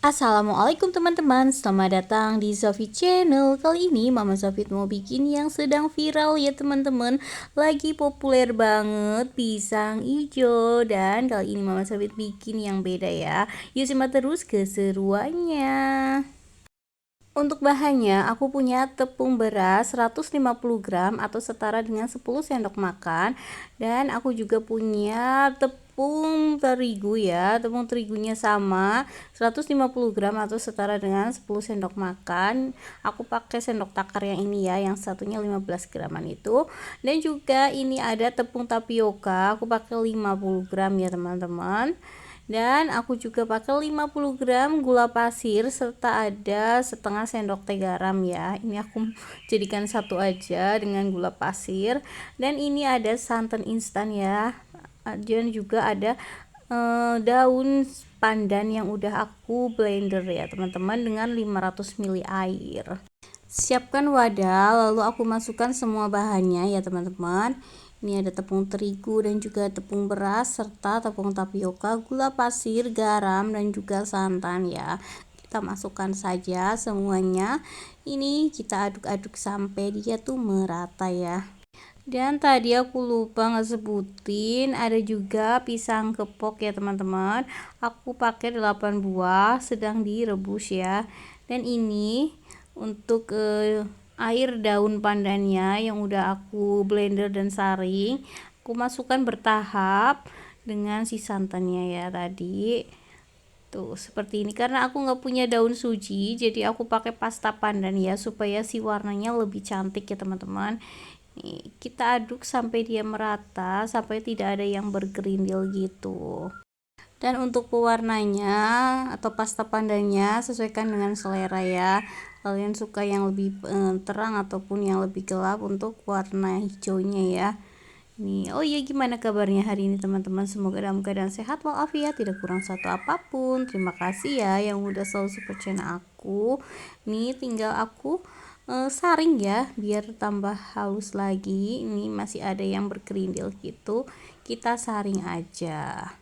Assalamualaikum teman-teman, selamat datang di Zofie Channel. Kali ini Mama Zofie mau bikin yang sedang viral ya teman-teman. Lagi populer banget, pisang hijau. Dan kali ini Mama Zofie bikin yang beda ya. Yuk simak terus keseruannya. Untuk bahannya, aku punya tepung beras 150 gram atau setara dengan 10 sendok makan. Dan aku juga punya tepung terigu ya. Tepung terigunya sama 150 gram atau setara dengan 10 sendok makan. Aku pakai sendok takar yang ini ya, yang satunya 15 graman itu. Dan juga ini ada tepung tapioka, aku pakai 50 gram ya teman-teman. Dan aku juga pakai 50 gram gula pasir serta ada setengah sendok teh garam ya. Ini aku jadikan satu aja dengan gula pasir. Dan ini ada santan instan ya. Dan juga ada daun pandan yang udah aku blender ya teman-teman dengan 500 ml air. Siapkan wadah, lalu aku masukkan semua bahannya ya teman-teman. Ini ada tepung terigu dan juga tepung beras serta tepung tapioka, gula pasir, garam dan juga santan ya. Kita masukkan saja semuanya. Ini kita aduk-aduk sampai dia tuh merata ya. Dan tadi aku lupa ngesebutin ada juga pisang kepok ya teman-teman. Aku pakai 8 buah sedang direbus ya. Dan ini untuk air daun pandannya yang udah aku blender dan saring, aku masukkan bertahap dengan si santannya ya tadi. Tuh seperti ini, karena aku nggak punya daun suji jadi aku pakai pasta pandan ya supaya si warnanya lebih cantik ya teman-teman. Kita aduk sampai dia merata, sampai tidak ada yang bergerindil gitu. Dan untuk pewarnanya atau pasta pandannya sesuaikan dengan selera ya. Kalian suka yang lebih terang ataupun yang lebih gelap untuk warna hijaunya ya. Nih, oh iya, gimana kabarnya hari ini teman-teman? Semoga dalam keadaan sehat walafiat, tidak kurang satu apapun. Terima kasih ya yang udah selalu support channel aku. Nih tinggal aku saring ya biar tambah halus lagi. Ini masih ada yang berkerindil gitu, kita saring aja.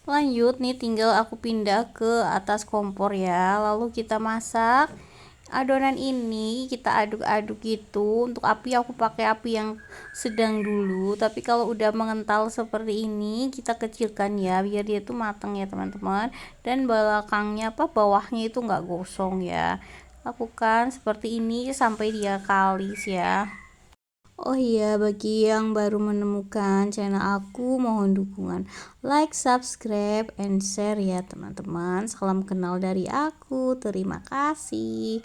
Lanjut nih, tinggal aku pindah ke atas kompor ya, lalu kita masak adonan ini, kita aduk-aduk gitu. Untuk api aku pakai api yang sedang dulu, tapi kalau udah mengental seperti ini kita kecilkan ya biar dia tuh mateng ya teman-teman. Dan belakangnya bawahnya itu nggak gosong ya. Lakukan seperti ini sampai dia kalis ya. Oh iya, bagi yang baru menemukan channel aku, mohon dukungan like, subscribe, and share ya teman-teman. Salam kenal dari aku, terima kasih.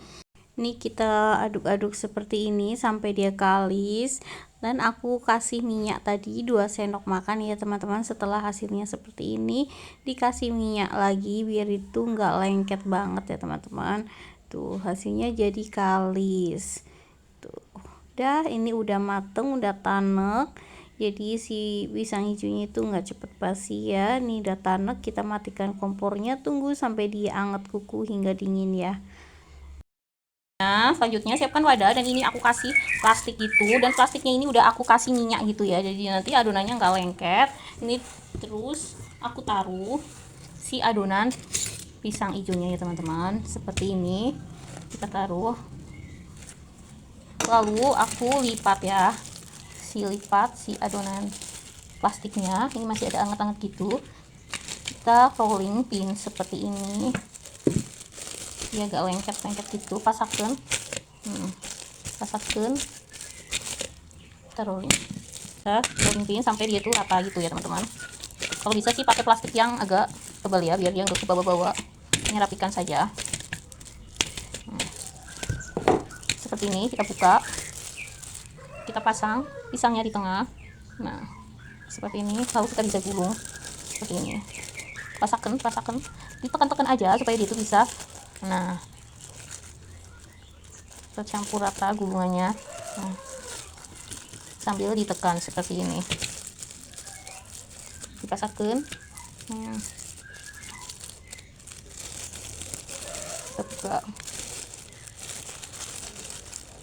Ini kita aduk-aduk seperti ini sampai dia kalis. Dan aku kasih minyak tadi 2 sendok makan ya teman-teman. Setelah hasilnya seperti ini, dikasih minyak lagi biar itu nggak lengket banget ya teman-teman. Tuh hasilnya jadi kalis. Tuh. Udah, ini udah mateng, udah tanek, jadi si pisang hijaunya itu nggak cepet basi ya. Ini udah tanek, kita matikan kompornya, tunggu sampai dia anget kuku hingga dingin ya. Nah selanjutnya siapkan wadah, dan ini aku kasih plastik gitu, dan plastiknya ini udah aku kasih minyak gitu ya, jadi nanti adonannya nggak lengket. Ini terus aku taruh si adonan pisang hijaunya ya teman-teman, seperti ini kita taruh. Lalu aku lipat ya, lipat si adonan plastiknya, ini masih ada anget-anget gitu. Kita rolling pin seperti ini dia agak lengket-lengket gitu, pasakkan pasakkan, kita rolling pin sampai dia tuh rata gitu ya teman-teman. Kalau bisa sih pakai plastik yang agak tebal ya biar dia nggak ke bawah-bawah. Ini rapikan saja. Seperti ini kita buka, kita pasang pisangnya di tengah. Nah seperti ini, lalu kita bisa gulung seperti ini. Pasakkan ditekan-tekan aja supaya dia itu bisa tercampur rata gulungannya. Sambil ditekan seperti ini, dipasakkan. Kita buka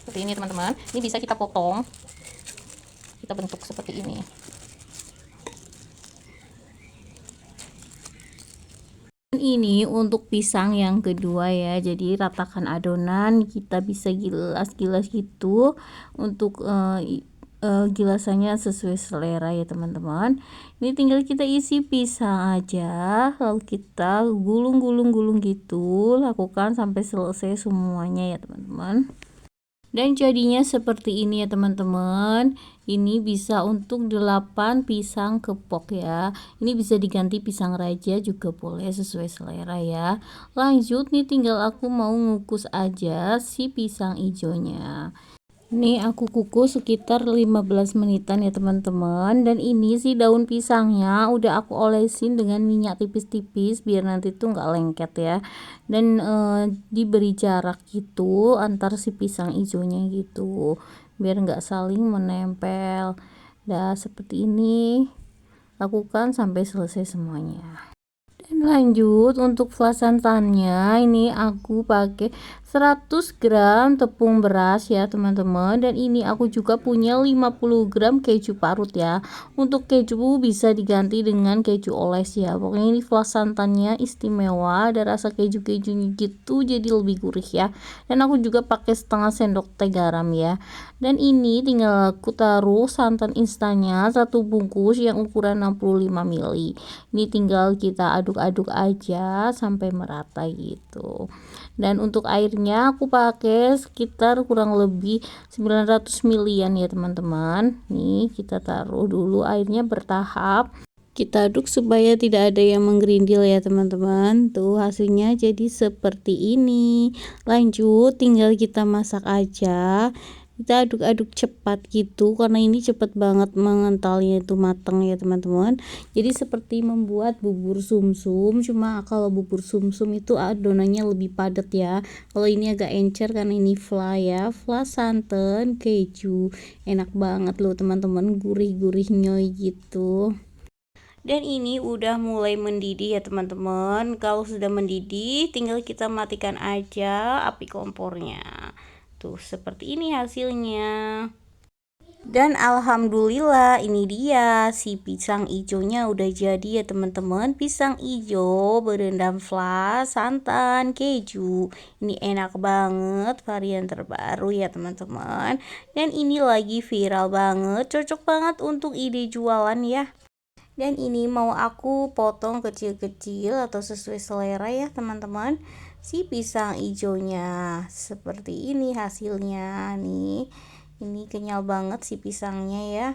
seperti ini teman-teman. Ini bisa kita potong, kita bentuk seperti ini. ini untuk pisang yang kedua ya, jadi ratakan adonan, kita bisa gilas-gilas gitu untuk gilasannya sesuai selera ya teman-teman. Ini tinggal kita isi pisang aja, lalu kita gulung-gulung gitu, lakukan sampai selesai semuanya ya teman-teman. Dan jadinya seperti ini ya teman-teman. Ini bisa untuk 8 pisang kepok ya. Ini bisa diganti pisang raja juga boleh sesuai selera ya. Lanjut nih, tinggal aku mau ngukus aja si pisang hijaunya. Ini aku kukus sekitar 15 menitan ya teman-teman. Dan ini sih daun pisangnya udah aku olesin dengan minyak tipis-tipis biar nanti tuh nggak lengket ya. Dan diberi jarak gitu antar si pisang hijaunya gitu biar nggak saling menempel. Nah seperti ini, lakukan sampai selesai semuanya. Dan lanjut untuk flas santannya, ini aku pakai 100 gram tepung beras ya teman-teman, dan ini aku juga punya 50 gram keju parut ya. Untuk keju bisa diganti dengan keju oles ya. Pokoknya ini flas santannya istimewa, ada rasa keju-kejunya gitu jadi lebih gurih ya. Dan aku juga pakai setengah sendok teh garam ya. Dan ini tinggal aku taruh santan instannya 1 bungkus yang ukuran 65 ml. Ini tinggal kita aduk-aduk aja sampai merata gitu. Dan untuk airnya aku pakai sekitar kurang lebih 900 ml ya teman-teman. Nih kita taruh dulu airnya bertahap, kita aduk supaya tidak ada yang menggerindil ya teman-teman. Tuh hasilnya jadi seperti ini. Lanjut tinggal kita masak aja, kita aduk-aduk cepat gitu karena ini cepat banget mengentalnya itu matang ya teman-teman. Jadi seperti membuat bubur sumsum, cuma kalau bubur sumsum itu adonannya lebih padat ya. Kalau ini agak encer karena ini fla ya, fla santan keju, enak banget loh teman-teman, gurih-gurih nyoy gitu. Dan ini udah mulai mendidih ya teman-teman. Kalau sudah mendidih tinggal kita matikan aja api kompornya. Tuh seperti ini hasilnya. Dan alhamdulillah ini dia si pisang ijonya udah jadi ya teman-teman. Pisang ijo berendam flas santan keju, ini enak banget, varian terbaru ya teman-teman. Dan ini lagi viral banget, cocok banget untuk ide jualan ya. Dan ini mau aku potong kecil-kecil atau sesuai selera ya teman-teman. Si pisang hijaunya seperti ini hasilnya nih. Ini kenyal banget si pisangnya ya.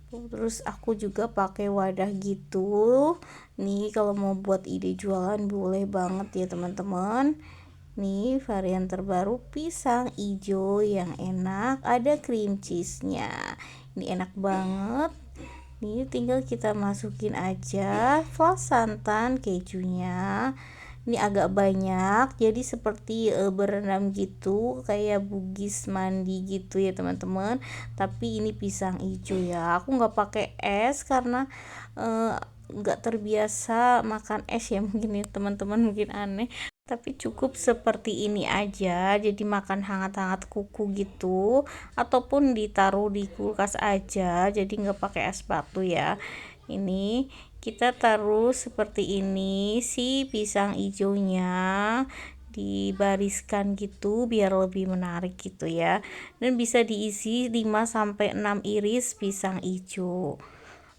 Terus aku juga pakai wadah gitu. Nih kalau mau buat ide jualan boleh banget ya teman-teman. Nih varian terbaru pisang hijau yang enak, ada cream cheese-nya. Ini enak banget. Nih tinggal kita masukin aja flas santan kejunya. Ini agak banyak jadi seperti berendam gitu, kayak bugis mandi gitu ya teman-teman. Tapi ini pisang hijau ya, aku nggak pakai es karena nggak terbiasa makan es ya, mungkin ya teman-teman, mungkin aneh, tapi cukup seperti ini aja, jadi makan hangat-hangat kuku gitu, ataupun ditaruh di kulkas aja, jadi nggak pakai es batu ya. Ini kita taruh seperti ini si pisang hijaunya, dibariskan gitu biar lebih menarik gitu ya. Dan bisa diisi 5-6 iris pisang hijau.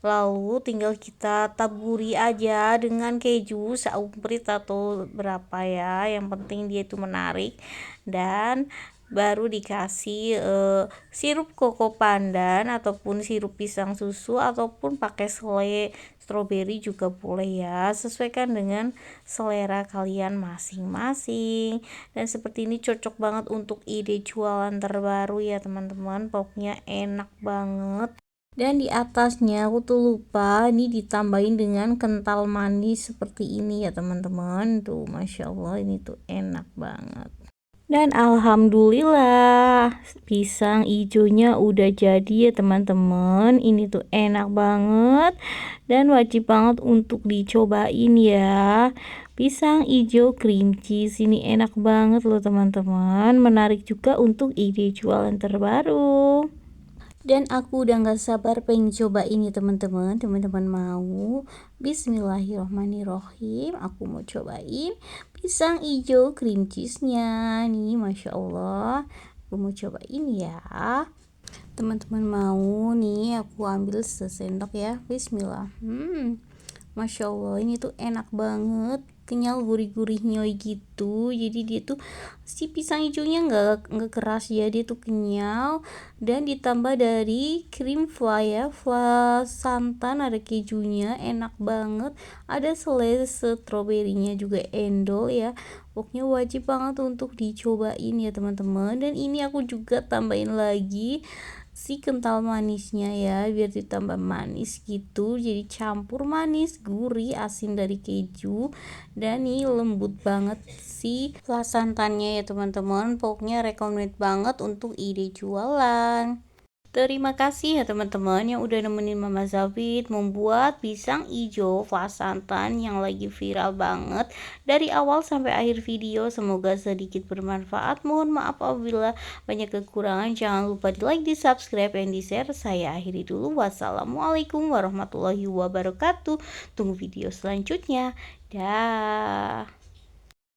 Lalu tinggal kita taburi aja dengan keju saumprit atau berapa ya, yang penting dia itu menarik. Dan baru dikasih sirup koko pandan ataupun sirup pisang susu ataupun pakai selai stroberi juga boleh ya, sesuaikan dengan selera kalian masing-masing. Dan seperti ini cocok banget untuk ide jualan terbaru ya teman-teman, pokoknya enak banget. Dan di atasnya aku tuh lupa, ini ditambahin dengan kental manis seperti ini ya teman-teman. Tuh masya Allah ini tuh enak banget. Dan alhamdulillah pisang hijaunya udah jadi ya teman-teman. Ini tuh enak banget dan wajib banget untuk dicobain ya. Pisang hijau cream cheese ini enak banget loh teman-teman. Menarik juga untuk ide jualan terbaru. Dan aku udah gak sabar pengen cobain ya teman-teman. Teman-teman mau? Bismillahirrohmanirrohim. Aku mau cobain pisang hijau cream cheese-nya. Nih, Masya Allah. Aku mau cobain ya. Teman-teman mau? Nih, aku ambil sesendok ya. Bismillah. Masya Allah, ini tuh enak banget, kenyal, gurih-gurih nyoy gitu. Jadi dia tuh si pisang hijaunya nggak keras ya, dia tuh kenyal. Dan ditambah dari cream flan ya, flan santan, ada kejunya, enak banget. Ada selai stroberinya juga endol ya. Pokoknya wajib banget untuk dicobain ya teman-teman. Dan ini aku juga tambahin lagi si kental manisnya ya, biar ditambah manis gitu. Jadi campur manis, gurih, asin dari keju, dan nih lembut banget si flan santannya ya teman-teman. Pokoknya recommend banget untuk ide jualan. Terima kasih ya teman-teman yang udah nemenin Mama Zafit membuat pisang ijo flan santan yang lagi viral banget dari awal sampai akhir video. Semoga sedikit bermanfaat. Mohon maaf apabila banyak kekurangan. Jangan lupa di like, di subscribe, dan di share. Saya akhiri dulu. Wassalamualaikum warahmatullahi wabarakatuh. Tunggu video selanjutnya. Dah.